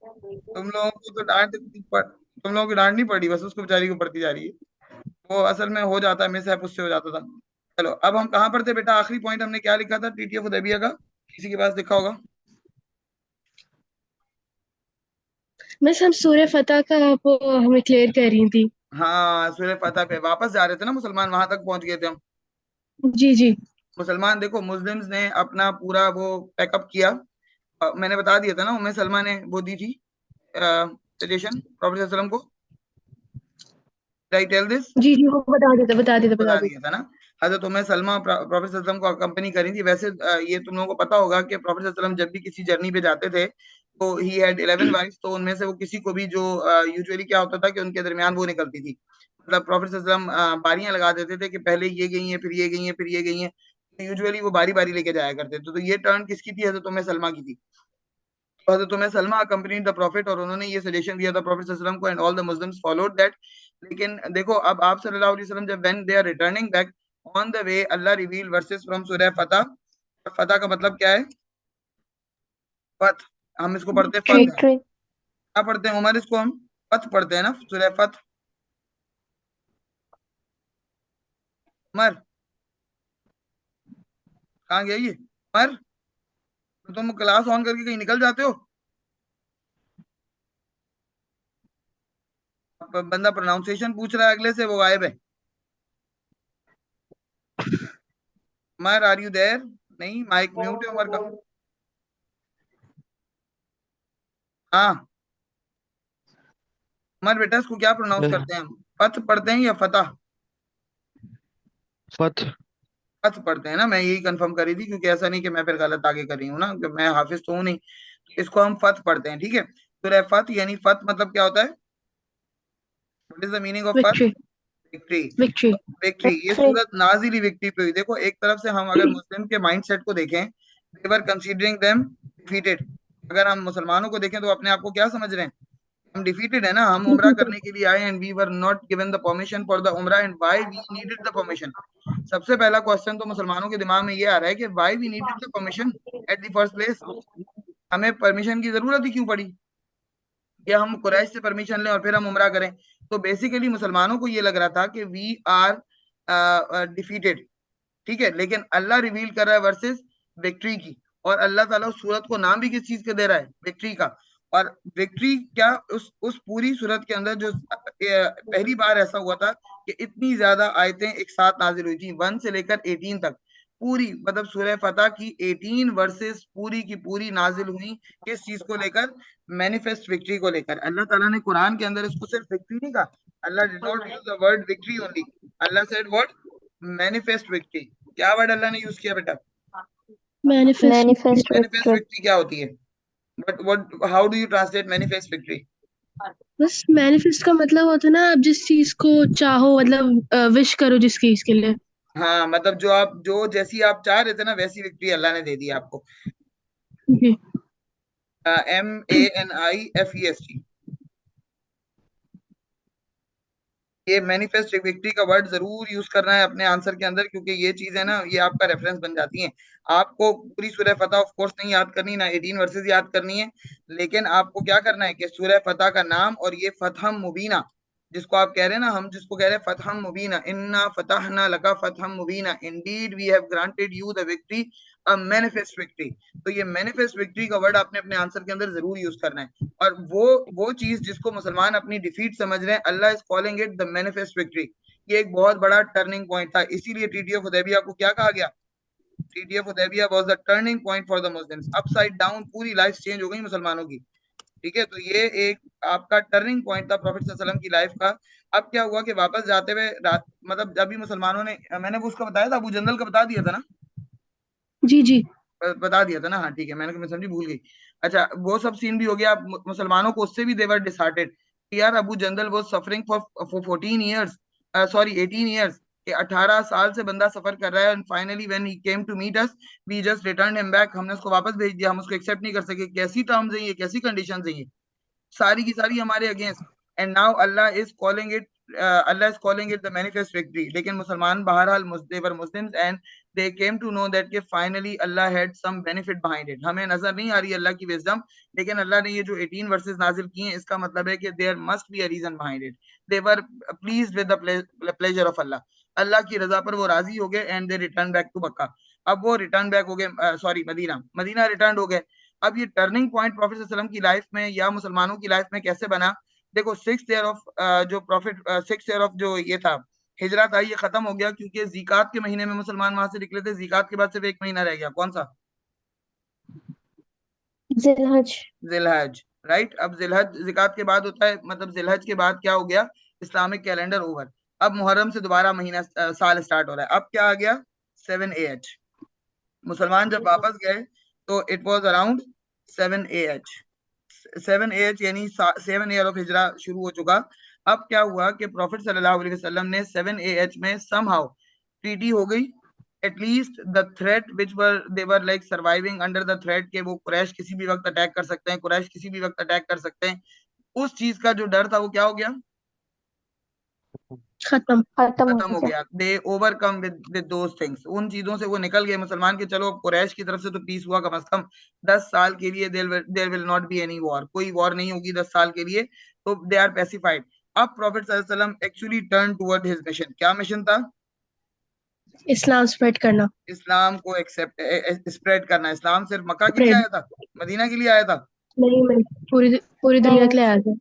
तुम लोगों की डांट नहीं पड़ी, बस उसको बेचारी को पड़ती जा रही है। वो असल में हो जाता है, मिस है, उससे हो जाता था। चलो, अब हम कहाँ पर थे बेटा? आखिरी पॉइंट हमने क्या लिखा था टीटीएफ हुदैबिया का? किसी के पास लिखा होगा? बस हम सूर्य फतह का वो हमें क्लियर कर रही थी। हाँ, सूर्य फतह पे वापस जा रहे थे ना मुसलमान, वहां तक पहुंच गए थे हम। जी जी। मुसलमान देखो, मुस्लिम्स ने अपना पूरा वो पैकअप किया। मैंने बता दिया था ना, उम्मे सलमा ने वो दी थी सजेशन प्रॉफेट वसल्लम को। I tell this? जी जी, वो बता देता बता देता बता बता देता। दिया था ना। हजरत उम्मे सलमा प्रॉफेट वसल्लम को अकम्पनी करी थी। वैसे ये तुम लोगों को पता होगा कि प्रॉफेट वसल्लम जब भी किसी जर्नी पे जाते थे तो ही हैड 11 वाइफ्स, तो उनमें से वो किसी को भी जो यूजुअली क्या होता था कि उनके दरमियान वो निकलती थी, मतलब प्रॉफेट वसल्लम बारियां लगा देते थे कि पहले ये गई हैं, फिर ये गई हैं, फिर ये गई हैं। तो यूजुअली वो बारी बारी लेके जाया करते थे। तो ये टर्न किसकी थी? हजरत उम्मे सलमा की थी। तो हजरत Umm Salama accompanied the prophet, और उन्होंने ये सजेशन दिया था प्रॉफिट वसल्लम को, and all the Muslims followed that. लेकिन देखो, अब आप सल्लल्लाहु अलैहि वसल्लम जब when they are returning back on the way, Allah reveal verses from सूरह फतह। फतह का मतलब क्या है? फत। हम इसको पढ़ते हैं विक्ट्री। फत। क्या पढ़ते हैं उमर? इसको हम फत पढ़ते हैं ना, सूरह फत। उमर, कहाँ गया ये उमर? तो तुम क्लास ऑन करके कहीं निकल जाते हो? बंदा प्रोनाउंसिएशन पूछ रहा है अगले से, वो गायब है। Umar, are you there? नहीं, माइक म्यूट है उमर का। हाँ, उमर बेटा, इसको क्या प्रोनाउंस करते हैं हम? फत पढ़ते हैं या फतह? फत। फत पढ़ते हैं ना, मैं यही कंफर्म करी थी, क्योंकि ऐसा नहीं कि मैं फिर गलत आगे कर रही हूँ ना, कि मैं हाफिज तो हूँ नहीं। इसको हम फत पढ़ते हैं, ठीक है। तो फत यानी फत मतलब क्या होता है? What is the meaning of फत? विक्ट्री। विक्ट्री। विक्ट्री। विक्ट्री, ये सूरत नाजिल ही विक्ट्री पे हुई। देखो, एक तरफ से हम अगर मुस्लिम के माइंडसेट को देखें, दे वर कंसीडरिंग देम डिफीटेड। अगर हम मुसलमानों को देखें तो अपने आप को क्या समझ रहे हैं? हम डिफीटेड है ना, हम उम्रा करने के लिए आए and we were not given the permission for the Umrah, and why we needed the permission. सबसे पहला क्वेश्चन तो मुसलमानों के दिमाग में ये आ रहा है कि why we needed the permission at the first place. हमें परमिशन की जरूरत ही क्यों पड़ी? या हम कुरैश से परमिशन लें और फिर हम उम्रा करें? तो बेसिकली मुसलमानों को ये लग रहा था कि वी आर डिफीटेड, ठीक है। लेकिन अल्लाह रिवील कर रहा है वर्सेस विक्ट्री की, और अल्लाह ताला उस सूरत को नाम भी किस चीज के दे रहा है? विक्ट्री का। और विक्ट्री क्या, उस पूरी सूरत के अंदर जो पहली बार ऐसा हुआ था कि इतनी ज्यादा आयतें एक साथ नाजिल हुई थी, 1 से लेकर 18 तक। पूरी मतलब सूरह फतह की 18 वर्सेस पूरी की पूरी नाजिल हुई। किस चीज को लेकर? मैनिफेस्ट विक्ट्री को लेकर। अल्लाह ताला ने कुरान के अंदर इसको सिर्फ विक्ट्री नहीं कहा। Allah did not use the word victory only. Allah said what? Manifest victory. क्या वर्ड अल्लाह ने यूज किया बेटा? Manifest victory. Manifest manifest victory. Victory क्या होती है? But what, how do you translate manifest victory? बस मैनिफेस्ट का मतलब होता है ना, आप जिस चीज को चाहो, मतलब विश करो जिस चीज के लिए। हाँ, मतलब जो जैसी आप चाह रहे थे ना, वैसी विक्ट्री अल्लाह ने दे दी आपको। जी। MANIFEST। ये मैनिफेस्ट विक्ट्री का वर्ड जरूर यूज करना है अपने आंसर के अंदर, क्योंकि ये चीज है ना, ये आपका रेफरेंस बन जाती है। आपको पूरी सूरह फतह ऑफ कोर्स नहीं याद करनी, ना 18 वर्सेस याद करनी है। लेकिन आपको क्या करना है कि सूरह फतह का नाम और ये फतह मुबीना, जिसको आप कह रहे हैं ना, हम जिसको कह रहे हैं फतह मुबीना, इन्ना फतहना लका फतह मुबीना, indeed we have granted you the victory, a manifest victory. तो ये मैनिफेस्ट विक्ट्री का वर्ड आपने अपने आंसर के अंदर जरूर यूज करना है। और वो चीज जिसको मुसलमान अपनी डिफीट समझ रहे हैं, Allah is calling it the manifest victory. ये एक बहुत बड़ा टर्निंग पॉइंट था, इसीलिए टीटीएफ हुदैबिया को क्या कहा गया? Treaty of Hudaibiya was the turning point for the Muslims. Upside down पूरी लाइफ चेंज हो गई मुसलमानों की, ठीक है। तो ये एक आपका टर्निंग पॉइंट था प्रॉफिट सल्लल्लाहु अलैहि वसल्लम की लाइफ का। अब क्या हुआ कि वापस जाते हुए मतलब जब भी मुसलमानों ने, मैंने वो उसका बताया था, अबू जंदल का बता दिया था ना? जी जी। बता दिया था ना, हाँ ठीक है, मैं समझी, भूल गई। अच्छा, वो सब सीन भी हो गया। मुसलमानों को उससे भी देवर डिसहार्टेड। यार, Abu Jandal was suffering for 14 years, sorry 18 years. 18 साल से बंदा सफर कर रहा है, and finally when he came to meet us, we just return him back. हमने उसको वापस भेज दिया, हम उसको एक्सेप्ट नहीं कर सके। कैसी टर्म्स है ये, कैसी कंडीशंस है ये, सारी की सारी हमारे against. And now Allah is calling it the manifest victory. लेकिन मुसलमान बहरहाल, they were Muslims, and they came to know that कि finally Allah had some benefit behind it. हमें नजर नहीं आ रही अल्लाह की wisdom, लेकिन अल्लाह ने ये जो 18 verses नाजिल किए हैं, इसका मतलब है कि there must be a reason behind it. They were pleased with the pleasure of Allah. अल्लाह की रजा पर वो राजी हो गए, and they returned back to Makkah. अब वो रिटर्न बैक हो गए, सॉरी मदीना रिटर्न हो गए. अब ये टर्निंग पॉइंट प्रॉफेट सल्लल्लाहु अलैहि वसल्लम की लाइफ में या मुसलमानों की लाइफ में कैसे बना? देखो, 6th ईयर ऑफ जो प्रॉफिट 6th ईयर ऑफ जो ये था हिजरत आई, ये खत्म हो गया क्योंकि ज़िकात के महीने में मुसलमान वहां से निकले थे. ज़िकात के बाद सिर्फ एक महीना रह गया, कौन सा? जिलहज। जिलहज, राइट. अब जिलहज ज़िकात के बाद होता है, मतलब जिलहज के बाद क्या हो गया? Islamic calendar over. अब मुहर्रम से दोबारा महीना साल स्टार्ट हो रहा है. अब क्या आ गया? 7 AH. मुसलमान जब वापस गए तो it was around 7 AH. 7 AH यानी 7 ईयर ऑफ हिजरा शुरू हो चुका. अब क्या हुआ कि प्रॉफिट सल्लल्लाहु अलैहि वसल्लम ने 7 AH में समहाउ ट्रीटी हो गई. At least the threat which were they were like surviving under the threat के वो कुरैश किसी भी वक्त अटैक कर सकते हैं, कुरैश किसी भी वक्त अटैक कर सकते हैं. उस चीज का जो डर था वो क्या हो गया? खत्म। खत्म खत्म हो हो गया। गया. They overcome with those things. उन चीजों से वो निकल गए मुसलमान के. चलो, कुरैश की तरफ से तो पीस हुआ कम से कम 10 साल के लिए. There will not be any war. कोई वॉर नहीं होगी 10 साल के लिए. तो दे आर पैसिफाइड. अब प्रॉफिट सल्लल्लाहु अलैहि वसल्लम actually turn toward his mission. क्या मिशन था? इस्लाम स्प्रेड करना। इस्लाम को एक्सेप्ट स्प्रेड करना. इस्लाम सिर्फ मक्का के लिए स्प्रेड आया था, मदीना के लिए आया था? नहीं, पूरी पूरी दुनिया के लिए आया था।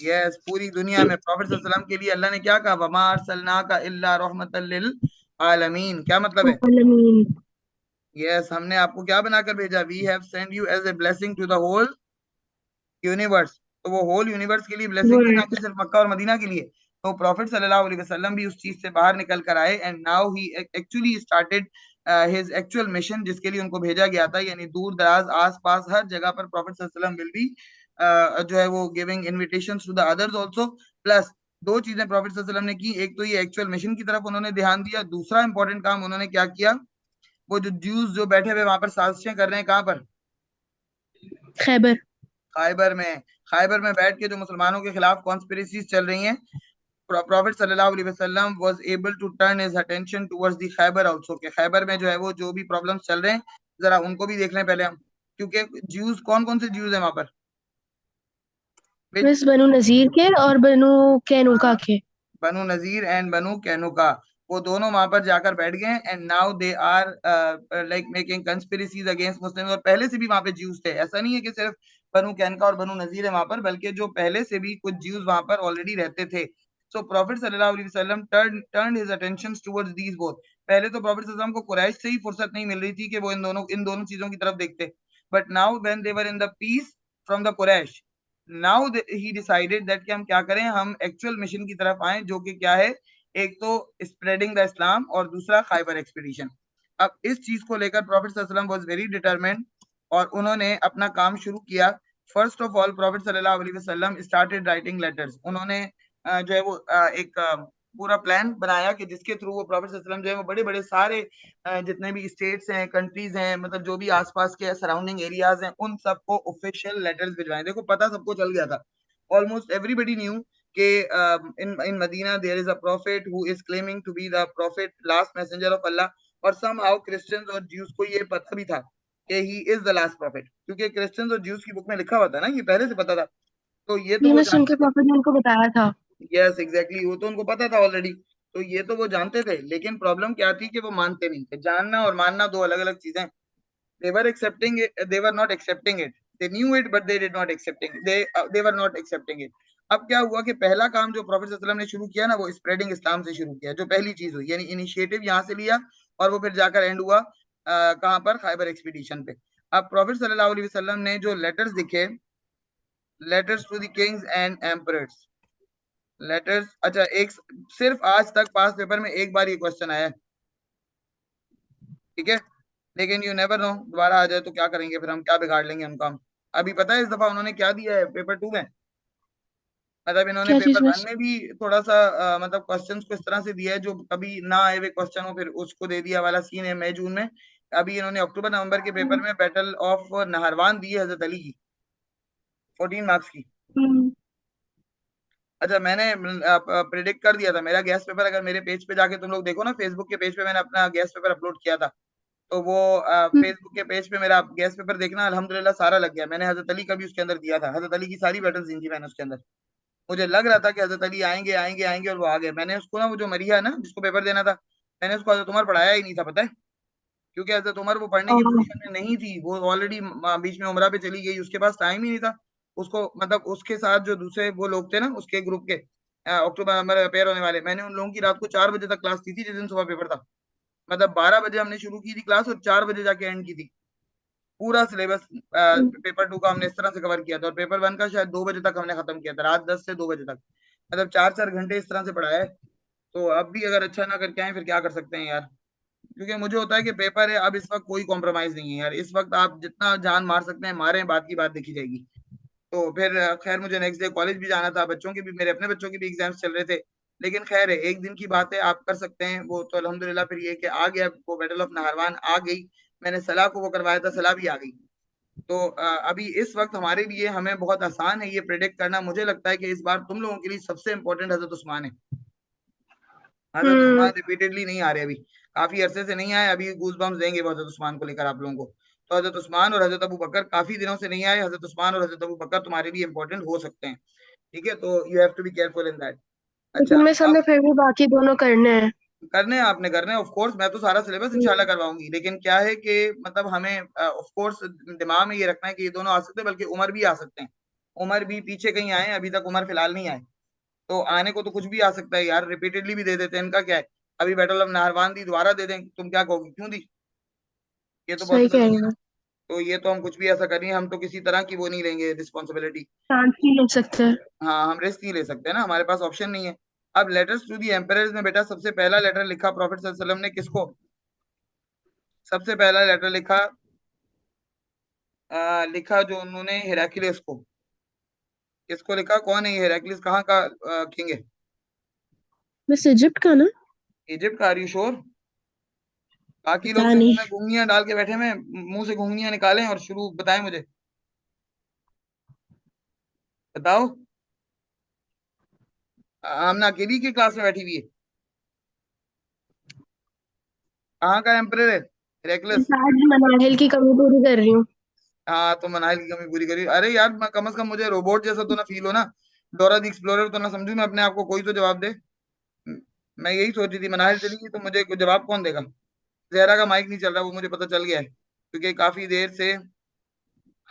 यस, पूरी दुनिया में प्रॉफिट सल्लल्लाहु अलैहि वसल्लम के लिए अल्लाह ने क्या कहा? वमा अरसलनाका इल्ला रहमतल लिल आलमीन. क्या मतलब है? आलमीन। यस, हमने आपको क्या बनाकर भेजा? We have send you as a blessing to the whole universe. तो वो होल यूनिवर्स के लिए ब्लेसिंग है, ना कि सिर्फ मक्का और मदीना के लिए. तो प्रॉफिट सल्लल्लाहु अलैहि वसल्लम भी उस चीज से बाहर निकल कर आए. And now he actually started his actual mission, जिसके लिए उनको भेजा गया था. यानी दूर दराज आस पास हर जगह पर प्रॉफिट सल्लल्लाहु अलैहि वसल्लम विल बी जो है वो giving invitations to the others also. Plus दो चीजें प्रॉफिट सल्लल्लाहु अलैहि वसल्लम ने की. एक तो ये एक्चुअल मिशन की तरफ उन्होंने ध्यान दिया. दूसरा इंपॉर्टेंट काम उन्होंने क्या किया? वो जो ज्यूज जो बैठे हुए वहां पर साजिशें कर रहे हैं, कहां पर? खैबर। खैबर में. खैबर में बैठ के जो मुसलमानों के खिलाफ कॉन्स्पिरेसीज चल रही हैं, प्रॉफिट सल्लल्लाहु अलैहि वसल्लम was able to turn his attention towards the Khaibar also. के खैबर में जो है वो जो भी प्रॉब्लम्स चल रहे हैं, जरा उनको भी देख लें पहले हम. क्योंकि ज्यूज कौन कौन से ज्यूज हैं वहां पर? बस बनु नजीर के और बनु कैनुका के। बनु नजीर एंड बनु कैनुका, वो दोनों वहां पर जाकर बैठ गए. And now they are like making conspiracies against Muslims. और पहले से भी वहां पे ज्यूज थे. ऐसा नहीं है कि सिर्फ बनु कैनुका और बनु नजीर है वहां पर, बल्कि जो पहले से भी कुछ ज्यूज वहां पर ऑलरेडी रहते थे. सो प्रॉफिट सल्लल्लाहु अलैहि वसल्लम turn his attention towards these both. पहले तो प्रॉफिट सल्लल्लाहु अलैहि वसल्लम को कुरैश से ही फुर्सत नहीं मिल रही थी कि वो इन दोनों चीजों की तरफ देखते. But now when they were in the peace from the Quraish, now he decided that कि हम क्या करें, हम एक्चुअल मिशन की तरफ आए, जो कि क्या है? एक तो स्प्रेडिंग द इस्लाम और दूसरा खैबर एक्सपीडिशन. अब इस चीज को लेकर प्रॉफिट सल्लल्लाहु अलैहि वसल्लम वाज वेरी डिटरमिन्ड और उन्होंने अपना काम शुरू किया. फर्स्ट ऑफ ऑल प्रॉफिट सल्लल्लाहु अलैहि वसल्लम स्टार्टेड राइटिंग लेटर्स. उन्होंने जो है वो एक पूरा प्लान बनाया कि जिसके थ्रू वो प्रॉफिट सल्लल्लाहु अलैहि वसल्लम जो है वो बड़े बड़े सारे जितने भी स्टेट्स हैं, कंट्रीज हैं, मतलब जो भी आसपास के सराउंडिंग एरियाज हैं, उन सबको ऑफिशियल लेटर्स भिजवाएं. देखो, पता सबको चल गया था. ऑलमोस्ट एवरीबडी न्यू कि in Medina there is a prophet who is claiming to be the prophet, last messenger of Allah. और somehow क्रिश्चियंस और ज्यूज को ये पता भी था कि he is the last prophet, क्योंकि क्रिश्चियंस और ज्यूज की बुक में लिखा हुआ था ना, ये पहले से पता था. तो ये तो ये वो मैं सुन जानते के थे. पापा ने उनको बताया था। यस, एग्जैक्टली, वो तो उनको पता था ऑलरेडी. तो ये तो वो जानते थे, लेकिन प्रॉब्लम क्या थी कि वो मानते नहीं थे. जानना और मानना दो अलग अलग चीजें. They were not accepting it. They knew it, but they did not accepting it. They were not accepting it. अब क्या हुआ कि पहला काम जो प्रॉफिट सल्लल्लाहु अलैहि वसल्लम ने शुरू किया ना, वो स्प्रेडिंग इस्लाम से शुरू किया. जो पहली चीज हुई, यानी इनिशिएटिव यहाँ से लिया और वो फिर जाकर एंड हुआ कहाँ पर? खैबर एक्सपीडिशन पे. अब प्रॉफिट सल्लल्लाहु अलैहि वसल्लम ने जो लेटर्स लिखे, letters to the kings and emperors, letters. अच्छा, एक सिर्फ आज तक पास पेपर में एक बार ये क्वेश्चन आया है, ठीक है? लेकिन यू नेवर नो, दोबारा आ जाए तो क्या करेंगे फिर? हम क्या बिगाड़ लेंगे उनका हम? अभी पता है इस दफा उन्होंने क्या दिया है पेपर 2 में? मतलब इन्होंने क्या चीज पेपर 1 बस? में भी थोड़ा सा मतलब क्वेश्चंस को इस तरह से दिया है जो कभी ना आए हुए क्वेश्चन हो, फिर उसको दे दिया वाला सीन है मई जून में. अभी इन्होंने अक्टूबर नवंबर के पेपर में बैटल ऑफ नहरवान दी है हजरत अली की, 14 मार्क्स की. हम्म, अच्छा, मैंने प्रिडिक्ट कर दिया था मेरा गैस पेपर, अगर मेरे पेज पे जाके तुम लोग देखो ना, फेसबुक के पेज पे मैंने अपना गैस पेपर अपलोड किया था, तो वो हुँ, फेसबुक के पेज पे मेरा गैस पेपर देखना, अल्हम्दुलिल्लाह सारा लग गया। मैंने हज़रत अली का भी उसके अंदर दिया था, हज़रत अली की सारी बैटल्स दी थी मैंने उसके अंदर। मुझे लग रहा था कि हज़रत अली आएँगे, आएँगे, आएँगे, और वो आ गए। मैंने उसको ना, वो जो मरीहा है ना, जिसको पेपर देना था, मैंने उसको हज़रत उमर पढ़ाया ही नहीं था, पता है? क्योंकि हज़रत उमर वो पढ़ने की हाँ, पोज़ीशन में नहीं थी, वो ऑलरेडी बीच में उम्रा पे चली गई, उसके पास टाइम ही नहीं था। उसको मतलब उसके साथ जो दूसरे वो लोग थे ना, उसके ग्रुप के अक्टूबर नवंबर में पेयर होने वाले, मैंने उन लोगों की रात को 4 बजे तक क्लास की थी, जिस दिन सुबह पेपर था। मतलब 12 बजे हमने शुरू की थी क्लास और 4 बजे जाके एंड की थी। पूरा सिलेबस हुँ, पेपर 2 का हमने इस तरह से कवर किया था, और पेपर 1 का शायद 2 बजे तक हमने खत्म किया था, रात 10 से 2 बजे तक। मतलब 4-4 घंटे इस तरह से पढ़ाया है। तो अब भी अगर अच्छा ना करके आएँ, फिर क्या कर सकते हैं यार? क्योंकि मुझे होता है कि पेपर है, अब इस वक़्त कोई कॉम्प्रोमाइज़ नहीं है यार। इस वक़्त आप जितना जान मार सकते हैं मारें, बात की बात देखी जाएगी। तो फिर खैर मुझे नेक्स्ट डे कॉलेज भी जाना था, बच्चों के भी, मेरे अपने बच्चों के भी एग्ज़ाम्स चल रहे थे। लेकिन खैर है, एक दिन की बात है, आप कर सकते हैं वो तो अल्हम्दुलिल्लाह। फिर ये कि आ गया वो बैटल ऑफ नाहरवान आ गई। मैंने सलाह को वो करवाया था, सलाह भी आ गई। तो अभी इस वक़्त हमारे लिए हमें बहुत आसान है ये प्रेडिक्ट करना। मुझे लगता है कि इस बार तुम लोगों के लिए सबसे इम्पोर्टेंट हज़रत उस्मान है। हज़रत हुँ, उस्मान रिपीटेडली नहीं आ रहे अभी, काफ़ी अरसे से नहीं आए, अभी गूज़बम्प्स देंगे वो हज़रत उस्मान को लेकर आप लोगों को। तो हज़रत उस्मान और हज़रत अबू बकर काफ़ी दिनों से नहीं आए, हज़रत उस्मान और हज़रत अबू बकर तुम्हारे लिए इम्पोर्टेंट हो सकते हैं, ठीक है? तो you have to be careful in that. अच्छा, लेकिन मिस हमें अब फिर भी बाकी दोनों करने हैं। करने हैं, आपने करने हैं, ऑफ कोर्स मैं तो सारा सिलेबस हुँ, इंशाल्लाह करवाऊँगी। लेकिन क्या है कि मतलब हमें ऑफ कोर्स दिमाग में ये रखना है कि ये दोनों आ सकते हैं, बल्कि उमर भी आ सकते हैं। उमर भी पीछे कहीं आए हैं, अभी तक उमर फिलहाल नहीं आए। तो आने को तो कुछ भी आ सकता है यार, रिपीटेडली भी दे देते हैं, इनका क्या है? अभी बैटल ऑफ नाहरवान दी, दोबारा दे दें, तुम क्या कहोगी? क्यों दी? ये तो सही पॉसिबल कह नहीं रही है ना। हो। तो ये तो हम कुछ भी ऐसा कर रही हैं, हम तो किसी तरह की वो नहीं लेंगे रिस्पॉन्सिबिलिटी। चांस नहीं ले सकते। हाँ, हम रिस्क नहीं ले सकते ना, हमारे पास ऑप्शन नहीं है। अब लेटर्स टू द एम्परर्स में बेटा सबसे पहला लेटर लिखा प्रॉफेट सल्लल्लाहु अलैहि वसल्लम ने किसको? सबसे पहला लेटर लिखा लिखा जो उन्होंने हेराक्लियस को। किसको लिखा? कौन है ये हेराक्लियस? कहाँ का किंग है? मिस इजिप्ट का ना? इजिप्ट का? Are you sure? बाकी लोग पता जो नहीं। मुँह में घुंघियाँ डाल के बैठे हुए हैं, मुँह से घुंघियाँ निकालें और शुरू बताएँ मुझे। बताओ। आमना अकेली की क्लास में बैठी हुई है? कहाँ का एम्परर है? हेराक्लियस? बस आज मनाहिल की कमी पूरी कर रही हूँ। हाँ, तो मनाहिल की कमी पूरी करी। अरे यार, मैं कम से कम मुझे रोबोट जैसा तो ना फील हो ना, डोरा द एक्सप्लोरर तो ना समझूं मैं अपने आप को, कोई तो जवाब दे। मैं यही सोच रही थी, मनाहिल चली गई तो मुझे कोई जवाब कौन देगा? जहरा का माइक नहीं चल रहा, वो मुझे पता चल गया है, क्योंकि काफी देर से।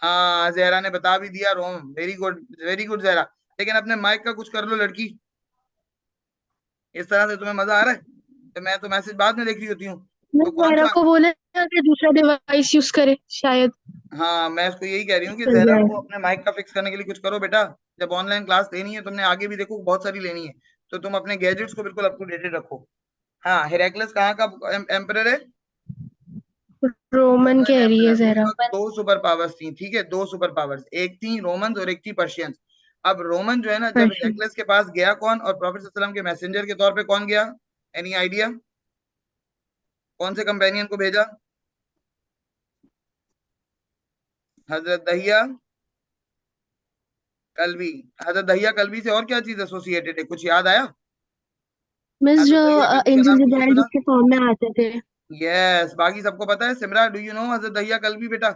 हाँ, जहरा ने बता भी दिया Rome, very good, very good Zahra. लेकिन अपने माइक का कुछ कर लो लड़की, इस तरह से तुम्हें मजा आ रहा है? तो मैं तो मैसेज बाद में देख रही होती हूँ। मैं तो कौन ज़हरा सा? को बोले कि दूसरा डिवाइस यूज़ करे, शायद हाँ, मैं उसको यही कह रही हूँ कि चल ज़हरा जाए। को अपने माइक का फिक्स करने के लिए कुछ करो बेटा। जब ऑनलाइन क्लास लेनी है तुमने, आगे भी देखो बहुत सारी लेनी है, तो तुम अपने गैजेट्स को बिल्कुल अप टू डेटेड रखो। हाँ, हेराक्लियस कहाँ का एम्परर है? रोमन रोमन कह रही है एम्परर। उस ज़हरा। वक्त दो सुपर पावर्स थी, ठीक है, दो सुपर पावर्स, एक थी रोमन्स और एक थी पर्शियंस। अब रोमन जो है ना, जब पर्शियन। हेराक्लियस के पास गया कौन, और प्रॉफेट सल्लल्लाहु अलैहि वसल्लम के मैसेंजर के तौर पे कौन गया? Any idea? कौन से कंपेनियन को भेजा? हजरत दहिया कल्बी। हजरत दहिया कल्बी से और क्या चीज एसोसिएटेड है, कुछ याद आया? मिस जो हजरत दहिया कल्बी का एंजल नाम किसने जिब्राइल सुना? जिसके फॉर्म में आते थे। यस, बाकी सबको पता है। सिमरा, डू यू नो हजरत दहिया कल्बी बेटा?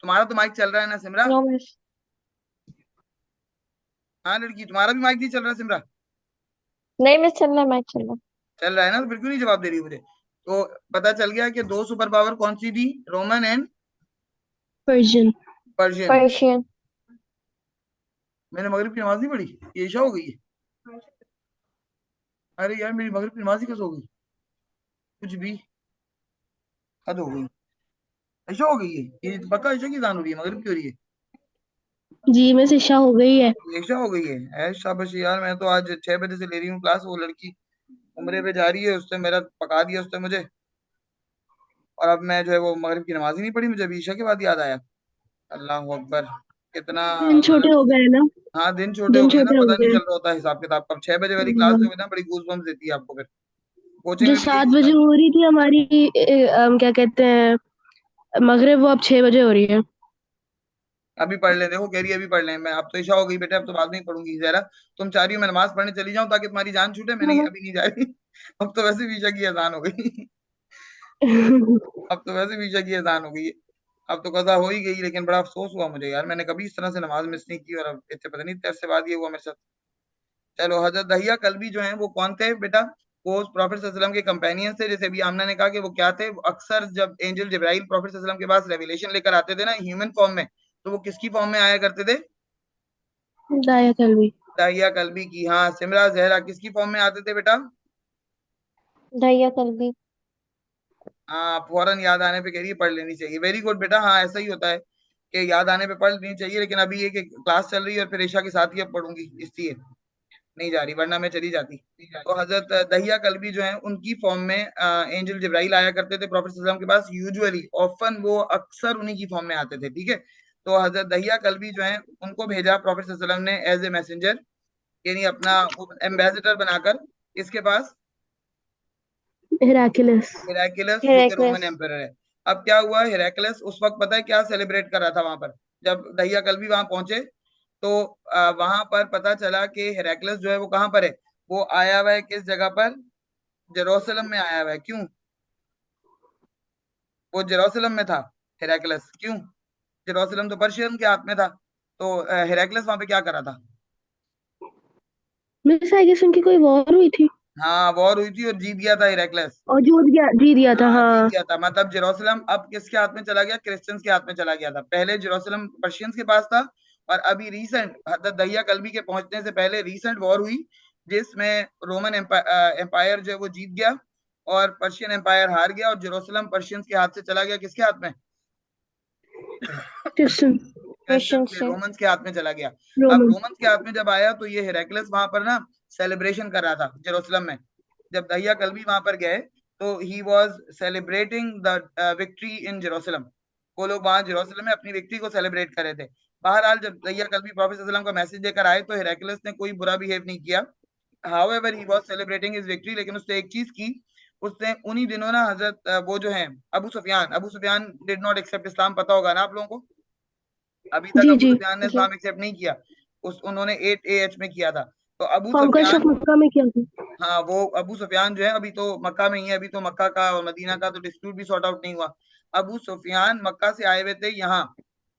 तुम्हारा तो माइक चल रहा है ना सिमरा? No miss. हाँ लड़की, तुम्हारा भी माइक नहीं चल रहा सिमरा? नहीं मिस, चल रहा है, मैच चल रहा चल रहा है ना, तो फिर क्यों नहीं जवाब दे रही मुझे? तो पता चल गया कि दो सुपर पावर कौन सी थी, रोमन एंड पर्शियन। पर्शियन। है। पर्शियन। मैंने मगरिब की नमाज नहीं पढ़ी, ये ईशा हो गई है? अरे यार, मेरी मगरिब की नमाज ही कैसे हो गई? कुछ भी हद हो गई। ईशा हो गई है? ये पक्का ईशा की जान हो रही है, मगरिब की हो रही है? जी मिस इशा हो गई है। ईशा हो गई है? शाबाश यार, मैं तो आज 6 बजे से ले रही हूँ क्लास। वो लड़की उम्रे पे जा रही है, उसने मेरा पका दिया उसने मुझे। और अब मैं जो है वो मगरिब की नमाज ही नहीं पढ़ी, मुझे अभी ईशा के बाद याद आया। अल्लाह अकबर। कितना दिन छोटे मतलब। हो गए ना। हाँ, दिन छोटे हो दिन गए ना, छोटे हो पता नहीं गए। चल रहा होता हिसाब किताब। अब 6 बजे वाली क्लास जो हाँ, है ना, बड़ी गूज बम्स देती है आपको फिर। कोचिंग जो में भी यही 7 होता बजे है। हो रही थी हमारी क्या कहते हैं मगरिब, वो अब 6 बजे हो रही है। अभी पढ़ ले, देखो कह रही है अभी पढ़ ले। मैं अब तो ईशा हो गई बेटा, अब तो बाद में ही पढ़ूंगी। जहरा तुम चाह रही हो मैं नमाज पढ़ने चली जाऊं ताकि तुम्हारी जान छूटे? मैं नहीं, हाँ। अभी नहीं जा रही। अब तो वैसे भी ईशा की अजान हो गई। अब तो वैसे भी ईशा की अजान हो गई है। अब तो कज़ा हो ही गई, लेकिन बड़ा अफसोस हुआ मुझे यार, मैंने कभी इस तरह से नमाज मिस नहीं की, और अब इतने पता नहीं तेरह से बाद ये हुआ मेरे साथ। चलो, हजरत दहिया कल्बी जो है वो कौन थे बेटा? वो प्रॉफिट सल्लल्लाहु अलैहि वसल्लम के कंपेनियन थे। जैसे अभी आमना ने कहा कि वो क्या थे, वो अक्सर जब एंजल जिब्राइल प्रॉफिट सल्लल्लाहु अलैहि वसल्लम के पास रेवलेशन लेकर आते थे ना ह्यूमन फॉर्म में, तो वो किसकी फॉर्म में आया करते थे? दाया कलवी। दहिया कल्बी की। हाँ सिमरा जहरा किसकी फॉर्म में आते थे बेटा? दैया कल्बी। हाँ, फौरन याद आने पे कह रही है पढ़ लेनी चाहिए। वेरी गुड बेटा, हाँ ऐसा ही होता है कि याद आने पे पढ़ लेनी चाहिए, लेकिन अभी ये कि क्लास चल रही है और फिर ईशा के साथ ही अब पढ़ूंगी, इसलिए नहीं जा रही, वरना मैं चली जाती। तो हजरत दहिया कल्बी जो है उनकी फॉर्म में एंजल जिब्राइल आया करते थे प्रॉफिट सल्लल्लाहु अलैहि वसल्लम के पास। यूजुअली ऑफन वो अक्सर उन्हीं की फॉर्म में आते थे, ठीक है। तो हजरत दहिया कल्बी जो है उनको भेजा प्रॉफिट सल्लल्लाहु अलैहि वसल्लम ने एज ए मैसेंजर, यानी अपना एम्बेसडर बनाकर इसके पास, हेराक्लियस। हेराक्लियस जो कि रोमन हेराक्लियस। एम्परर है। अब क्या हुआ, हेराक्लियस उस वक्त पता है क्या सेलिब्रेट कर रहा था वहां पर? जब दहिया कल्बी वहां पहुंचे तो वहां पर पता चला कि हेराक्लियस जो है वो कहाँ पर है? वो आया हुआ है किस जगह पर? जेरूसलम में आया हुआ है। क्यों? वो जेरूसलम में था हेराक्लियस, क्यों? जेरूसलम तो पर्शियन के हाथ में था, तो हेराक्लियस वहां पे क्या कर रहा था? मिस आई गेस उनकी कोई वॉर हुई थी हाँ वॉर हुई थी और जीत गया था हेराक्लियस। और जीत दिया था, हाँ जीत हाँ। गया था, मतलब जेरूसलम अब किसके हाथ में चला गया? क्रिश्चियंस के हाथ में चला गया था। पहले जेरूसलम पर्शियंस के पास था, और अभी रीसेंट हजरत दहिया कल्बी के पहुंचने से पहले रीसेंट वॉर हुई, जिसमें रोमन एम्पायर जो है वो जीत गया और पर्शियन एम्पायर हार गया, और जेरूसलम पर्शियंस के हाथ से चला गया किसके हाथ में? क्रिश्चियन। क्रिश्चियंस क्रिश्चियन के, से। रोमन्स के हाथ में चला गया। अब रोमन। रोमन्स के हाथ में जब आया तो ये हेराक्लियस वहां पर ना सेलिब्रेशन कर रहा था जेरूसलम में। जब दहिया कल्बी वहां पर गए तो he was celebrating the victory in Jerusalem. वो लोग वहां जेरूसलम में अपनी विक्ट्री को सेलिब्रेट कर रहे थे। बहरहाल जब दहिया कल्बी प्रॉफेट सल्लल्लाहु अलैहि वसल्लम का मैसेज लेकर आए तो हेराक्लियस ने कोई बुरा बिहेव नहीं किया। However he was celebrating his victory, लेकिन उसने एक चीज की, उसने उन्हीं दिनों ना हजरत वो जो है Abu Sufyan did not accept Islam, पता होगा ना आप लोगों को? अभी तक जी अबू जी। सुफियान ने जी। इस्लाम एक्सेप्ट नहीं किया। उन्होंने 8 AH में किया था। तो अबू कॉन्क्वेस्ट ऑफ सुफियान, मक्का में किया था। हाँ वो अबू सुफियान जो है अभी तो मक्का में ही है। अभी तो मक्का का और मदीना का तो डिस्प्यूट भी सॉर्ट आउट नहीं हुआ। अबू सुफियान मक्का से आए हुए थे यहाँ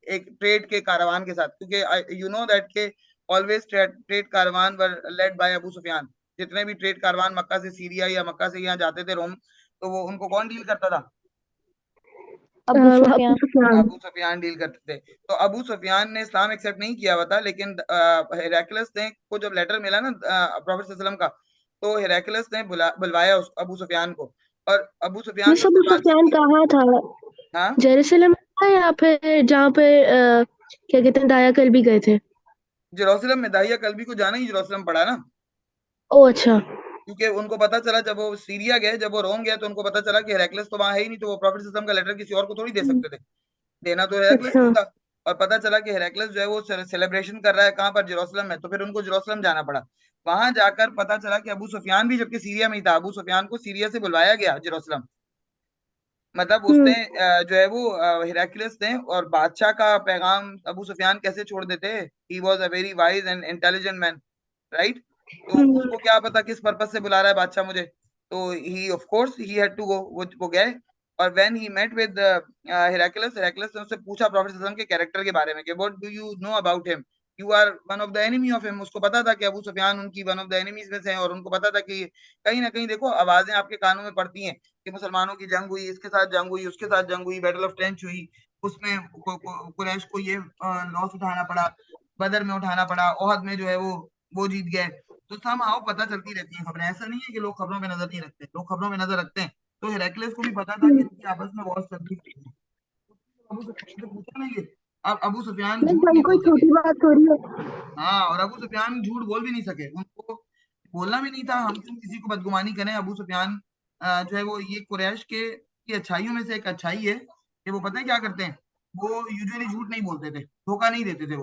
एक ट्रेड के कारवान के साथ, क्योंकि यू नो दैट के always trade caravan were led by Abu Sufyan. जितने भी ट्रेड कारवान मक्का से सीरिया या मक्का से यहाँ जाते थे रोम, तो वो उनको कौन डील करता था? अबू अबू सुफियान। सुफियान। अबू सुफियान डील करते थे। तो अबू सुफियान ने इस्लाम एक्सेप्ट नहीं किया हुआ था, लेकिन हेराक्लियस ने को जब लेटर मिला ना प्रॉफेट सल्लल्लाहु अलैहि वसल्लम का, तो हेराक्लियस ने बुलवाया उस अबू सुफियान को, और अबू सुफियान ने मिस उससे अबू बातचीत सुफियान की। कहाँ था? हाँ, जेरूसलम में था या फिर जहाँ पे क्या कहते हैं दाया कल्बी गए थे? जेरूसलम में। दाहिया कल्बी को जाना ही जेरूसलम पड़ा ना, ओ अच्छा। क्योंकि उनको पता चला जब वो सीरिया गए, जब वो रोम गए, तो उनको पता चला कि हेराक्लियस तो वहां है ही नहीं, तो वो प्रॉफेट सल्लल्लाहु अलैहि वसल्लम का लेटर किसी और को थोड़ी दे हम्म, सकते थे। देना तो हेराक्लिस अच्छा। को था। और पता चला कि हेराक्लिस जो है वो सेलिब्रेशन कर रहा है कहाँ पर? जेरूसलम में। तो फिर उनको जेरूसलम जाना पड़ा। वहां जाकर पता चला कि अबू सुफियान भी जबकि सीरिया में ही था, अबू सुफियान को सीरिया से बुलवाया गया जेरूसलम। मतलब उसने हम्म। जो है वो हेराक्लियस ने, और बादशाह का पैगाम अबू सुफियान कैसे छोड़ देते? He was a very wise and intelligent man, right? तो हम्म। उसको क्या पता किस पर्पज से बुला रहा है बादशाह मुझे। तो he of course he had to go, वो गए। और when he met with Heraclius, Heraclius ने उससे पूछा प्रॉफेट सल्लल्लाहु अलैहि वसल्लम के कैरेक्टर के बारे में कि what do you know about him, you are one of the enemy of him. उसको पता था कि अबू सुफियान उनकी वन ऑफ द एनिमीज में से हैं, और उनको पता था कि कहीं ना कहीं देखो आवाजें आपके कानों में पड़ती हैं कि मुसलमानों की जंग हुई, इसके साथ जंग हुई, उसके साथ जंग हुई, बैटल ऑफ ट्रेंच हुई, उसमें कुरैश को ये लॉस उठाना पड़ा, बदर में उठाना पड़ा, ओहद में जो है वो जीत गए। तो समहाउ पता चलती रहती है खबरें, ऐसा नहीं है कि लोग खबरों में नजर नहीं रखते, लोग खबरों में नजर रखते हैं। तो हेराक्लियस को भी पता था कि हम्म। इनकी आपस में वॉर चल रही है। अबू सुफियान से पूछा ना ये। अब अबू सुफियान मिस झूठ भाई नहीं कोई बोल सके। छोटी बात थोड़ी है। हाँ, और अबू सुफियान झूठ बोल भी नहीं सके, उनको बोलना भी नहीं था। हम क्यों किसी को बदगुमानी करें? अबू सुफियान जो है वो ये कुरैश के की अच्छाइयों में से एक अच्छाई है कि वो पता है क्या करते हैं? वो यूजुअली झूठ नहीं बोलते थे, धोखा नहीं देते थे।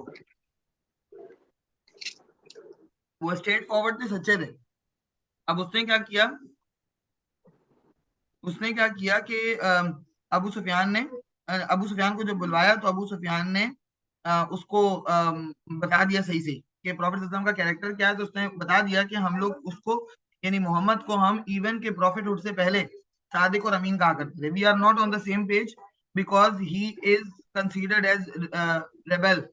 वो स्ट्रेट फॉरवर्ड थे, सच्चे थे। अब उसने क्या किया कि अबू सुफियान ने अबू सुफियान को जब बुलवाया तो अबू सुफियान ने उसको बता दिया सही से कि प्रॉफिट सल्लल्लाहु अलैहि वसल्लम का कैरेक्टर क्या है, तो उसने बता दिया कि हम लोग उसको यानी मोहम्मद को हम इवन के प्रॉफिटहुड से पहले सादिक और अमीन कहा करते थे। We are not on the same page because he is considered as rebel.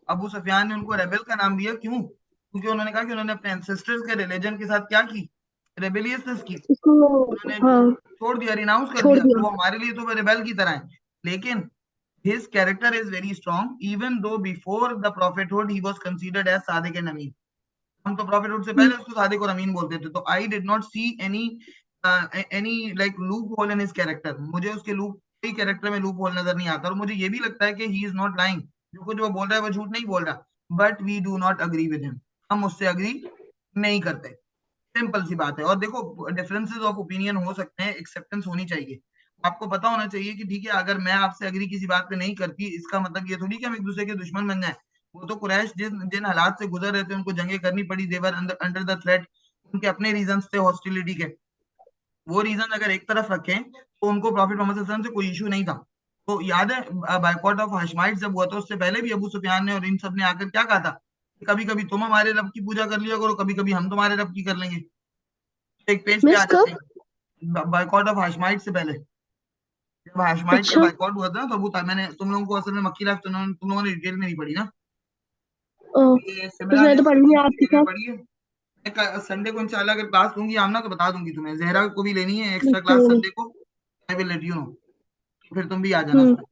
Abu Sufyan ने उनको रेबेल का नाम दिया, क्यों? क्योंकि उन्होंने कहा कि उन्होंने अपने एंसेस्टर्स के रिलीजन के साथ क्या की, रेबेलियसनेस की, उसको उन्होंने हाँ छोड़ दिया, रिनाउंस कर छोड़ दिया। तो दिया। वो हमारे लिए तो रेबेल की तरह है, लेकिन his character is very strong even though before the prophethood he was considered as Sadiq and Amin. हम तो prophethood से हम्म, पहले उसको सादिक और अमीन बोलते थे। तो I did not see any like loophole in his character। मुझे उसके लूप कोई कैरेक्टर में लूप होल नजर नहीं आता, और मुझे ये भी लगता है कि ही इज नॉट लाइंग, जो कुछ वो बोल रहा है वो झूठ नहीं बोल रहा। But we do not agree with him, हम उससे अग्री नहीं करते। सिंपल सी बात है। और देखो, डिफरेंसेस ऑफ ओपिनियन हो सकते हैं, एक्सेप्टेंस होनी चाहिए। आपको पता होना चाहिए कि ठीक है, अगर मैं आपसे अग्री किसी बात पे नहीं करती, इसका मतलब ये थोड़ी कि हम एक दूसरे के दुश्मन बन जाए। वो तो कुरैश जिन जिन हालात से गुजर रहे थे, उनको जंगें करनी पड़ी, देवर अंडर द थ्रेट, उनके अपने रीजन थे हॉस्टिलिटी के। वो रीजन अगर एक तरफ रखें तो उनको प्रॉफिट मोहम्मद सल्लल्लाहु अलैहि वसल्लम से कोई इशू नहीं था। तो याद है बायकॉट ऑफ हाशमाइट जब हुआ था, उससे पहले भी अबू सुफियान ने और इन सब ने आकर क्या कहा था, कभी कभी तुम हमारे रब की पूजा कर लिया करो, कभी कभी हम तुम्हारे रब की कर लेंगे। एक पेज पे आ मिस जाते कब? हैं बायकॉट ऑफ हाशमाइट से पहले। जब हाशमाइट का अच्छा। बायकॉट हुआ था, तो अबू मैंने तुम लोगों को असल में मक्की लाइफ तुम लोगों ने डिटेल में नहीं पढ़ी ना। ओ, ये बस सिमरा मैंने ने तो पढ़ लिया आपके डिटेल में साथ। पढ़ी है। संडे को इंशाल्लाह अगर क्लास लूंगी आमना, तो बता दूंगी तुम्हें। जहरा को भी लेनी है एक्स्ट्रा क्लास हम्म। संडे को, I will let you know. फिर तुम भी आ जाना हम्म, उसमें।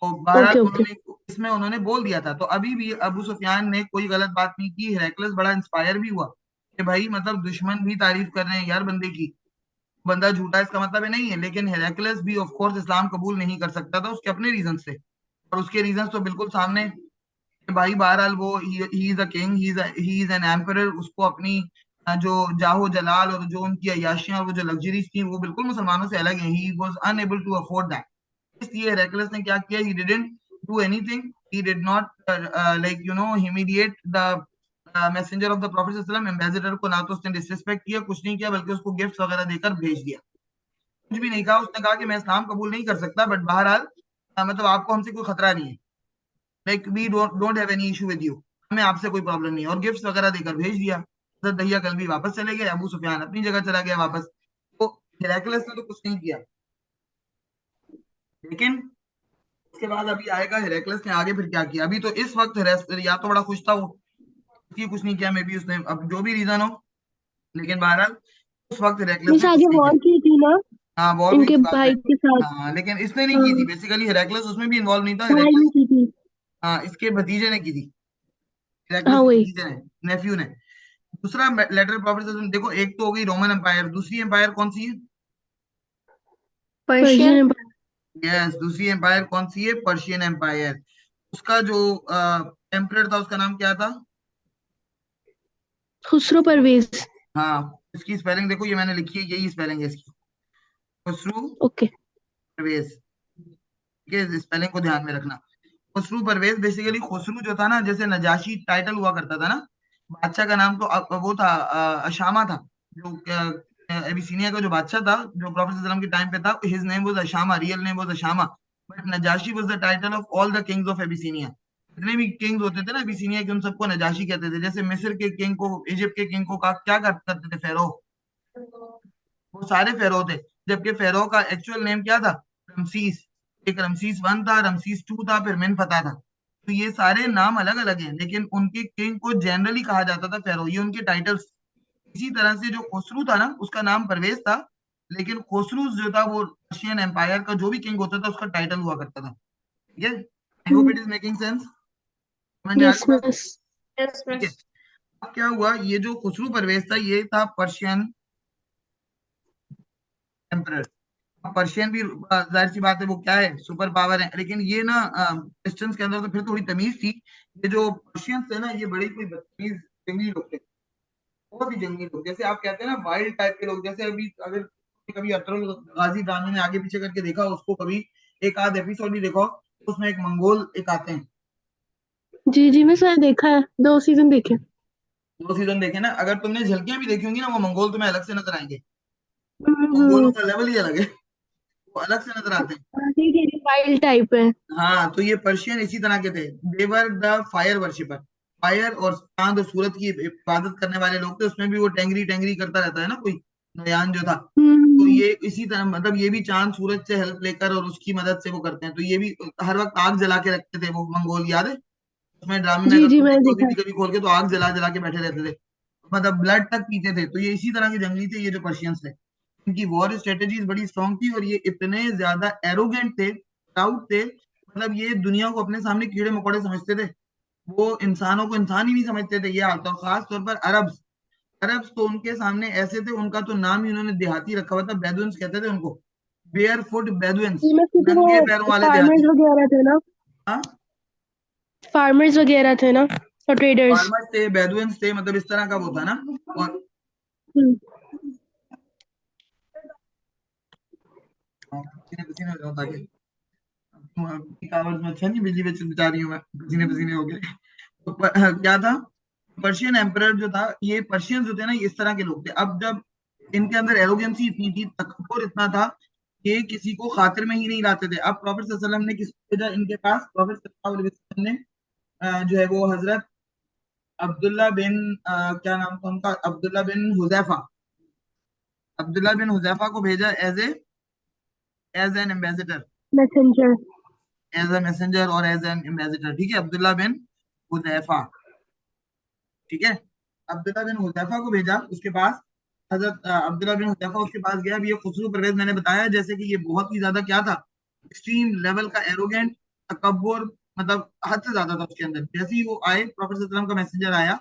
तो बहरहाल ओके ओके। उन्होंने इसमें उन्होंने बोल दिया था। तो अभी भी अबू सुफियान ने कोई गलत बात नहीं की। हेराक्लिस बड़ा इंस्पायर भी हुआ कि भाई मतलब दुश्मन भी तारीफ कर रहे हैं यार बंदे की, बंदा झूठा इसका मतलब है नहीं है। लेकिन हेराक्लिस भी ऑफ कोर्स इस्लाम कबूल नहीं कर सकता था, उसके अपने रीजन थे, और उसके रीजन तो बिल्कुल सामने हैं कि भाई बहरहाल वो he is a king, he is an emperor. उसको अपनी जो जाहो जलाल और जो उनकी अय्याशियां और वो जो लग्जरीज थी, वो बिल्कुल मुसलमानों से अलग है। He was unable to afford that. इसलिए हेराक्लिस ने क्या किया, he didn't do anything, he did not like humiliate the messenger of the prophet सल्लल्लाहु अलैहि वसल्लम, एम्बेसडर को। ना तो उसने डिसरिस्पेक्ट किया, कुछ नहीं किया, बल्कि उसको गिफ्ट वगैरह देकर भेज दिया। कुछ भी नहीं कहा, उसने कहा कि मैं इस्लाम कबूल नहीं कर सकता, बट बहरहाल मतलब आपको हमसे कोई खतरा नहीं है, like we don't have any issue with you, हमें आपसे कोई प्रॉब्लम नहीं है, और गिफ्ट वगैरह देकर भेज दिया। हजरत दहिया कल भी वापस चले गए, अबू सुफियान अपनी जगह चला गया वापस। तो हेराक्लिस ने तो कुछ नहीं किया। लेकिन उसके बाद अभी आएगा हेराक्लिस ने आगे फिर क्या किया। अभी तो इस वक्त या तो बड़ा खुश था वो, इसलिए कुछ नहीं किया, मे बी उसने अब जो भी रीजन हो, लेकिन बहरहाल उस वक्त हेराक्लिस मिस ने कुछ आगे नहीं किया। वॉर की थी ना हाँ, वॉर हुई इनके थी बाद में। भाई के साथ। हाँ, लेकिन इसने नहीं की थी, हाँ, बेसिकली हेराक्लिस उसमें भी इन्वॉल्व नहीं था। भाई ने हेराक्लिस, की थी। हाँ, इसके भतीजे ने की थी, हेराक्लिस हाँ के वही। भतीजे ने, नेफ्यू ने। दूसरा लेटर प्रॉफिट देखो, एक तो हो गई रोमन एम्पायर, दूसरी एम्पायर कौन सी है? Persian Persian. एम्पायर। यस, दूसरी एम्पायर कौन सी है? Persian empire. उसका जो एम्परर था उसका नाम क्या था? खुसरो परवेज। हाँ, इसकी स्पेलिंग देखो, ये मैंने लिखी है, यही स्पेलिंग है इसकी, खुसरू ओके। परवेज। ठीक है, स्पेलिंग को ध्यान में रखना। खुसरू परवेज, बेसिकली खुसरू जो था ना, जैसे नजाशी टाइटल हुआ करता था ना, बादशाह का नाम तो वो था अशामा था, जो एबिसीनिया का जो बादशाह था, जो प्रॉफिट सल्लल्लाहु अलैहि वसल्लम के टाइम पे था, his name was Ashama, real name was Ashama, but Najashi was the title of all the kings of Abyssinia. जितने भी किंग्स होते थे ना एबिसीनिया के, उन सबको नजाशी कहते थे। जैसे मिस्र के किंग को, इजिप्ट के किंग को क्या करते थे? फेरो, वो सारे फेरो थे। जबकि फेरो का एक्चुअल नेम क्या था? रमसीस। एक रमसीस वन था, रमसीस टू था, फिर मिनफता था। तो ये सारे नाम अलग अलग हैं, लेकिन उनके किंग को जनरली कहा जाता था फेरो, ये उनके टाइटल्स। इसी तरह से जो खुसरू था ना, उसका नाम परवेज था, लेकिन खुसरू जो था वो रशियन एम्पायर का जो भी किंग होता था, उसका टाइटल हुआ करता था। ठीक है, I hope it is making sense, समझ में आ यस रही बात? मिस। यस ठीक है। मिस। अब क्या हुआ, ये जो खुसरू परवेज था, ये था पर्शियन एम्परर। पर्शियन भी जाहिर सी बात है वो क्या है, सुपर पावर है। लेकिन ये ना क्रिश्चियंस के अंदर तो फिर थोड़ी तमीज थी। ये जो पर्शियंस थे ना, ये बड़े कोई बदतमीज जंगली लोग थे, बहुत ही जंगली लोग। जैसे आप कहते हैं ना वाइल्ड टाइप के लोग, जैसे अभी अगर कभी अतरुल गाजी ड्रामे में आगे पीछे करके देखा उसको, कभी एक आध एपिसोड भी देखो, तो उसमें एक मंगोल एक आते हैं। जी जी मिस मैंने देखा है, 2 सीजन देखे। 2 सीजन देखे ना, अगर तुमने झलकियां भी देखी होंगी ना, वो मंगोल तुम्हें अलग से नजर आएंगे। मंगोलों हम्म। का लेवल ही अलग है। वो अलग से नजर आते हैं। हाँ, ठीक है, वाइल्ड टाइप है। हाँ, तो ये पर्शियन इसी तरह के थे। देवर द फायर वर्शिपर, फायर और चांद और सूरज की इबादत करने वाले लोग थे। उसमें भी वो टेंगरी टेंगरी करता रहता है ना कोई, नयान जो था। तो हम्म। ये इसी तरह, मतलब ये भी चांद सूरज से हेल्प लेकर और उसकी मदद से वो करते हैं। तो ये भी हर वक्त आग जला के रखते थे वो मंगोल, याद है? उसमें ड्रामे में जी अगर जी, तुम मैंने देखो अभी देखा भी है। कभी खोल के, तो आग जला जला के बैठे रहते थे, मतलब ब्लड तक पीते थे। तो ये इसी तरह के जंगली थे ये जो पर्शियंस थे। इनकी वॉर स्ट्रेटेजीज बड़ी स्ट्रांग थी, और ये इतने ज्यादा एरोगेंट थे, प्राउड थे। मतलब ये दुनिया को अपने सामने कीड़े मकोड़े समझते थे। वो इंसानों को इंसान ही नहीं समझते थे, ये हाल था। और खास तौर पर अरब्स, अरब्स तो उनके सामने ऐसे थे, उनका तो नाम ही उन्होंने देहाती रखा हुआ था, बेदुइन्स कहते थे उनको। बेयर फुट बेदुइन्स, इसमें से तो नंगे वो पैरों वाले फार्मर्स देहाती। वगैरह थे ना? हाँ, फार्मर्स वगैरह थे ना, और ट्रेडर्स। फार्मर्स थे, बेदुइन्स थे, मतलब इस तरह का वो था ना। और हम्म। पसीने पसीने हो जाऊं ताकि पीक आवर्स में अच्छा नहीं, बिजली बचा रही हूँ मैं, पसीने पसीने हो गए। तो क्या था, पर्शियन एम्परर जो था, ये पर्शियंस जो थे ना, ये इस तरह के लोग थे। अब जब इनके अंदर एरोगेंसी इतनी थी, तकब्बुर इतना था, कि किसी को खातिर में ही नहीं लाते थे। अब प्रॉफेट सल्लल्लाहु अलैहि वसल्लम ने किसको भेजा इनके पास? प्रॉफेट सल्लल्लाहु अलैहि वसल्लम ने जो है वो हजरत अब्दुल्ला बिन क्या नाम था उनका, अब्दुल्ला बिन हुजैफा, अब्दुल्ला बिन हुजैफा को भेजा as an ambassador, messenger. As a messenger और एज एन एम्बेसडर। ठीक है, अब्दुल्ला बिन हुजैफा। ठीक है, अब्दुल्ला बिन हुजैफा को भेजा उसके पास। हजरत अब्दुल्ला बिन हुजैफा उसके पास गया। अब ये खुसरू परवेज मैंने बताया जैसे कि ये बहुत ही ज्यादा क्या था, एक्सट्रीम लेवल का एरोगेंट, तकब्बुर, मतलब हद से ज्यादा था उसके अंदर। जैसे ही वो आए, प्रॉफेट सल्लल्लाहु अलैहि वसल्लम का मैसेंजर आया,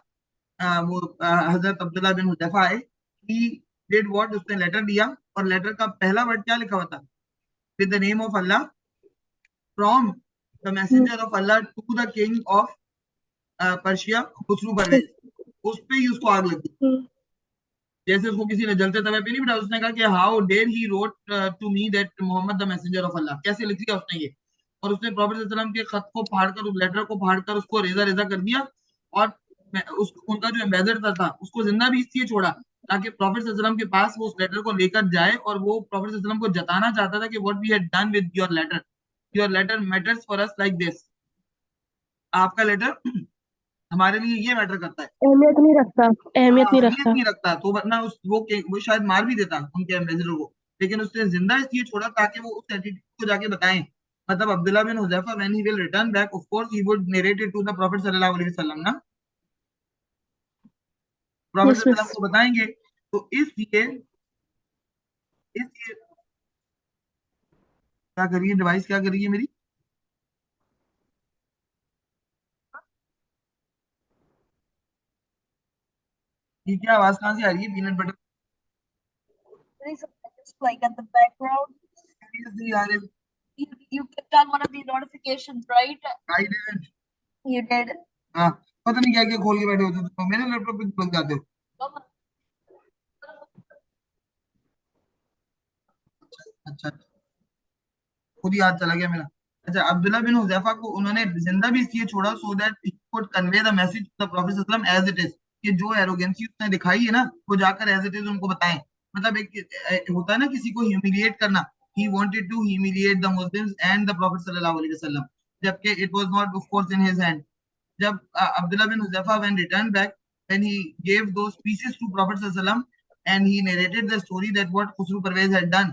वो हजरत अब्दुल्ला बिन हुजैफा आए, ही डिड व्हाट, उसने लेटर दिया। और लेटर का पहला वर्ड क्या लिखा हुआ था? With the name of Allah, from the messenger of Allah to the king of Persia, Khusrau Parvez. उस पे ही उसको आग लगी। जैसे उसको किसी ने जलते तवे पे नहीं बिठा, उसने कहा कि how dare he wrote to me that Muhammad the messenger of Allah, कैसे लिख दिया उसने ये। और उसने प्रॉफेट सल्लल्लाहु अलैहि वसल्लम के खत को फाड़कर, उस लेटर को फाड़कर उसको रेजा रेजा कर दिया। और उनका जो एम्बेसडर था उसको जिंदा भी इसलिए छोड़ा ताकि प्रॉफेट सल्लल्लाहु अलैहि वसल्लम के पास वो उस लेटर को लेकर जाए, और वो प्रॉफेट सल्लल्लाहु अलैहि वसल्लम को जताना चाहता था कि what we had done with your letter matters for us like this. आपका लेटर हमारे लिए ये मैटर करता है। अहमियत नहीं रखता, हाँ, अहमियत नहीं अहमियत रखता। नहीं रखता। तो वरना वो शायद मार भी देता उनके एम्बेसडर को, लेकिन उसने जिंदा इसलिए छोड़ा ताकि वो उस एटीट्यूड को जाके बताएं। मतलब Abdullah bin Huzaifa when he will return back, of course he would narrate it to the prophet सल्लल्लाहु अलैहि वसल्लम ना, प्रॉफिट यस सल्लल्लाहु यस। अलैहि वसल्लम को बताएंगे। तो इसलिए क्या करिए, डिवाइस क्या करिए मेरी, ये क्या आवाज कहाँ से आ रही है? Peanut butter There is a just like at the background. नहीं आ रहे। You clicked on one of the notifications, right? I didn't. You did. हाँ, पता नहीं क्या क्या खोल के बैठे होते हो तो मेरे लैपटॉप पे लग जाते हो। अच्छा, खुद ही हाथ चला गया मेरा। अच्छा, अब्दुल्ला बिन हुज़ैफा को उन्होंने जिंदा भी इसलिए छोड़ा, so that he could convey the message to the prophet सल्लल्लाहु अलैहि वसल्लम एज इट इज, कि जो एरोगेंसी उसने दिखाई है ना, वो जाकर एज इट इज उनको बताएं। मतलब एक होता है ना किसी को ह्यूमिलिएट करना, he wanted to humiliate the Muslims and the prophet सल्लल्लाहु अलैहि वसल्लम, जबकि it was not of course in his hand. जब Abdullah bin Huzaifa when return back, when he gave those pieces to prophet सल्लल्लाहु अलैहि वसल्लम and he narrated the story that what Khusrau Parvez had done,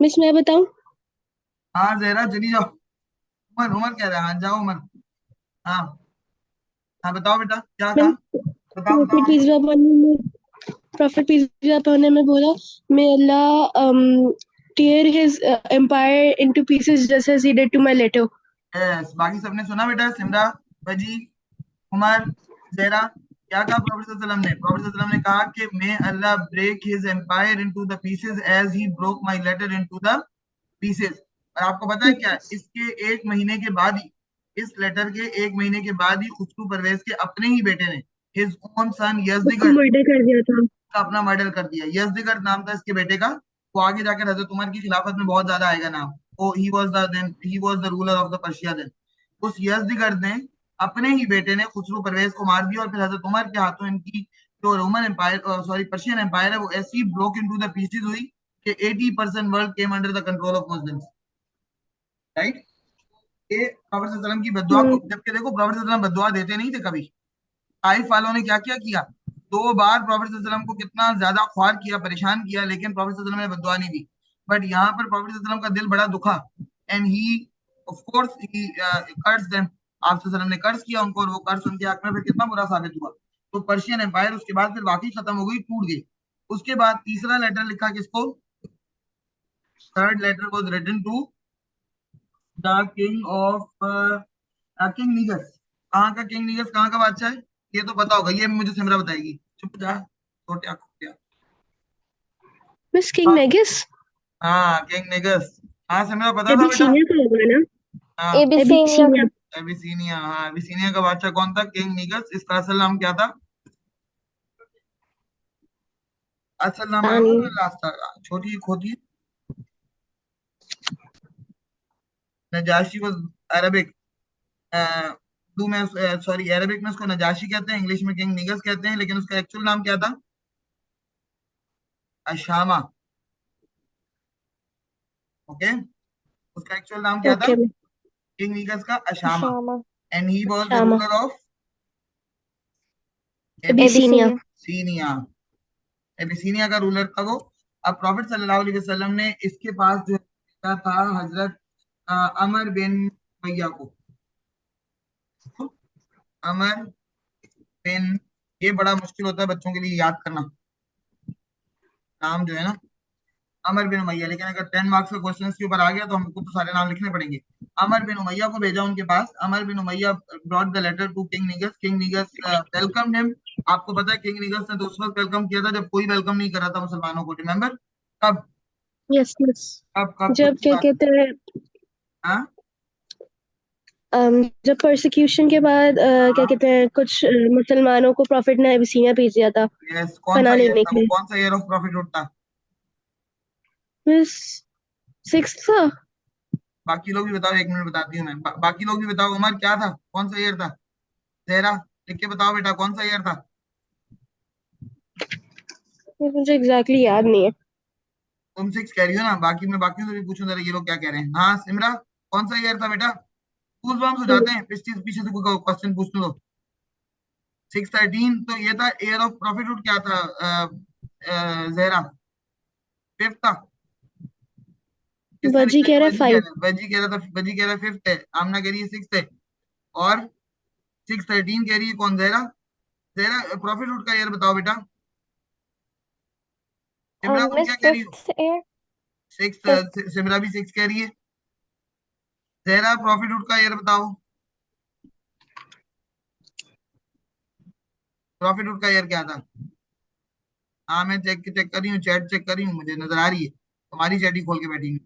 miss, मैं बताऊं? हाँ जहरा चली जाओ। उमर उमर कह रहा है, हाँ जाओ उमर। हाँ, हाँ बताओ बेटा क्या मैंने कहा, बताओ बताओ प्रॉफिट हमको। पीस बी अपॉन हिम में prophet peace be upon him में बोला, may Allah tear his empire into pieces just as he did to my letter. Yes, बाकी सबने सुना बेटा, सिमरा, वजी, उमर, जहरा, क्या कहा प्रॉफिट सल्लल्लाहु अलैहि वसल्लम ने? प्रॉफिट सल्लल्लाहु अलैहि वसल्लम ने कहा कि may Allah break his empire into the pieces as he broke my letter into the pieces. और आपको पता है क्या, इसके एक महीने के बाद ही, इस लेटर के एक महीने के बाद ही खुसरू परवेज के अपने ही बेटे ने, हिज ओन सन उसको यजदिगर्द मर्डर कर दिया था। का अपना मर्डर कर दिया। यजदिगर्द नाम था इसके बेटे का। वो आगे जाकर हजरत उमर की खिलाफत में बहुत ज्यादा आएगा नाम। वो he was the ruler of the Persia then. उस यजदिगर्द ने अपने ही बेटे ने खुसरो परवेज को मार दिया और फिर हजरत उमर के हाथों इनकी जो Roman empire sorry Persian empire है वो ऐसी ब्रोक इनटू द पीसेस हुई कि 80% world came under the control of Muslims, right. ये प्रॉफेट सल्लल्लाहु अलैहि वसल्लम की बद्दुआ को, जबकि देखो प्रॉफेट सल्लल्लाहु अलैहि वसल्लम बद्दुआ देते नहीं थे कभी। ताइफ वालों ने क्या क्या किया, 2 बार प्रॉफेट सल्लल्लाहु अलैहि वसल्लम को कितना ज्यादा ख्वार किया, परेशान किया, लेकिन प्रॉफेट सल्लल्लाहु अलैहि वसल्लम ने बद्दुआ नहीं दी। बट यहाँ पर प्रॉफेट सल्लल्लाहु अलैहि वसल्लम का दिल बड़ा दुखा, and he of course he curse them. आप सल्लल्लाहु अलैहि वसल्लम ने कर्ज किया उनको, और वो कर्ज उनके हक में फिर कितना बुरा साबित हुआ। तो पर्शियन एम्पायर उसके बाद फिर वाकई खत्म हो गई, टूट गई। उसके बाद तीसरा लेटर लिखा किसको, third letter was written to the king of king Negus. कहाँ का किंग नीगस, कहाँ का बादशाह है, ये तो पता होगा, ये मुझे सिमरा बताएगी। चुप जा छोटे आंखों। Miss king Negus. हाँ किंग नीगस, हाँ सिमरा पता था बेटा। एबिसीनिया का होगा ना? हाँ Abyssinia. एबिसीनिया। एबिसीनिया, हाँ एबिसीनिया का बादशाह कौन था, किंग नीगस। इसका असल नाम क्या था, असल नाम है पानी। लास्ट था, छोटी एक होती है नजाशी, वो अरबिक उर्दू में, सॉरी अरबिक में उसको नजाशी कहते हैं, इंग्लिश में किंग नीगस कहते हैं, लेकिन उसका एक्चुअल नाम क्या था, अशामा। ओके, उसका एक्चुअल नाम क्या था, ओके। किंग नीगस का Ashama. Shama. And he was the Shama. Ruler of Abyssinia. Abyssinia. Abyssinia. Abyssinia का रूलर था वो। अब प्रॉफिट सल्लल्लाहु अलैहि वसल्लम ने इसके पास जो क्या था, हजरत अमर बिन मैया को, अमर बिन, ये बड़ा मुश्किल होता है बच्चों के लिए याद करना नाम जो है ना, अमर बिन उमैया। लेकिन अगर 10 मार्क्स का क्वेश्चन के ऊपर आ गया तो हमको तो सारे नाम लिखने पड़ेंगे। अमर बिन उमैया को भेजा उनके पास। Amr bin Umayya brought the letter to king Negus. King Negus welcome him. आपको पता है किंग नीगस ने तो उस वक्त वेलकम किया था जब कोई वेलकम नहीं कर रहा था मुसलमानों को, रिमेंबर? कब यस यस। कब कब जब कुछ क्या बात, कहते हैं, हाँ जब परसिक्यूशन के बाद क्या कहते हैं, कुछ मुसलमानों को प्रॉफिट ने एबिसीनिया भेज दिया था यस, कौन सा पनाह ईयर लेने था के वो, लिए। कौन सा ईयर ऑफ प्रॉफिट था? मिस 6 था। बाकी लोग भी बताओ, 1 मिनट बताती हूँ मैं। बाकी लोग भी बताओ, उमर क्या था, कौन सा ईयर था? जहरा लिख के बताओ बेटा, कौन सा ईयर था? ये मुझे एग्जैक्टली याद नहीं है। तुम 6 कह रही हो ना, बाकी मैं बाकियों से भी पूछूं जरा ये लोग क्या कह रहे हैं। हाँ सिमरा, कौन सा ईयर था बेटा? स्कूल बम्स हो जाते हैं, पीछे से कोई क्वेश्चन पूछ लो। 613, तो ये था ईयर ऑफ प्रॉफिट क्या था, जहरा? 5th था। किसने बजी लिखा है? कह रहा है वजी कह 5। रहा है, वजी कह रहा था, वजी कह रहा है 5th है, आमना कह रही है 6th है, और 613 कह रही है कौन, जहरा? जहरा प्रॉफिट का ईयर बताओ बेटा। सिमरा तुम क्या Miss कह रही हो? 5th air. 5th. 6, सिमरा भी 6 कह रही है। जहरा प्रॉफिट का ईयर बताओ, प्रॉफिट का ईयर क्या था? हाँ मैं चेक चेक कर रही हूँ, चैट चेक कर रही हूँ, मुझे नजर आ रही है, तुम्हारी चैट ही खोल के बैठी हूँ।